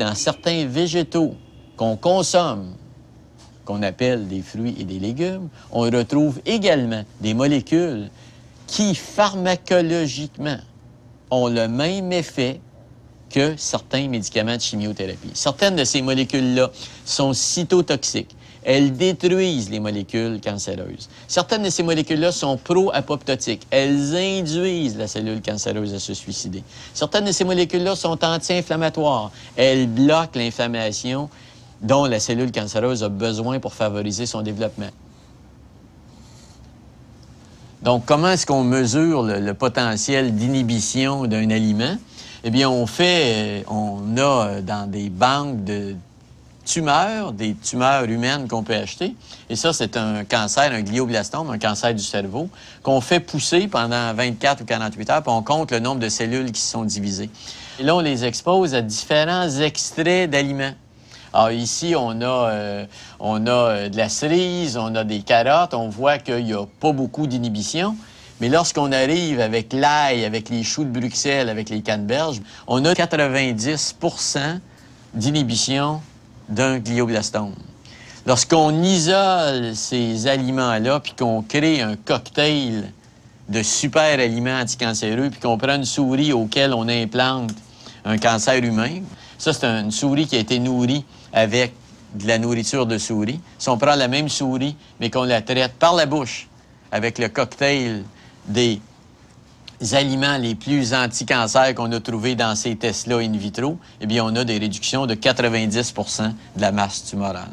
dans certains végétaux qu'on consomme, qu'on appelle des fruits et des légumes, on retrouve également des molécules qui, pharmacologiquement, ont le même effet que certains médicaments de chimiothérapie. Certaines de ces molécules-là sont cytotoxiques. Elles détruisent les molécules cancéreuses. Certaines de ces molécules-là sont pro-apoptotiques. Elles induisent la cellule cancéreuse à se suicider. Certaines de ces molécules-là sont anti-inflammatoires. Elles bloquent l'inflammation dont la cellule cancéreuse a besoin pour favoriser son développement. Donc, comment est-ce qu'on mesure le potentiel d'inhibition d'un aliment? Eh bien, on a dans des banques de tumeurs, des tumeurs humaines qu'on peut acheter. Et ça, c'est un cancer, un glioblastome, un cancer du cerveau, qu'on fait pousser pendant 24 ou 48 heures, puis on compte le nombre de cellules qui se sont divisées. Et là, on les expose à différents extraits d'aliments. Alors ici, on a de la cerise, on a des carottes, on voit qu'il n'y a pas beaucoup d'inhibition. Mais lorsqu'on arrive avec l'ail, avec les choux de Bruxelles, avec les canneberges, on a 90 % d'inhibition d'un glioblastome. Lorsqu'on isole ces aliments-là, puis qu'on crée un cocktail de super aliments anticancéreux, puis qu'on prend une souris auquel on implante un cancer humain, ça, c'est une souris qui a été nourrie avec de la nourriture de souris. Si on prend la même souris, mais qu'on la traite par la bouche avec le cocktail des aliments les plus anti-cancer qu'on a trouvés dans ces tests-là in vitro, eh bien, on a des réductions de 90 % de la masse tumorale.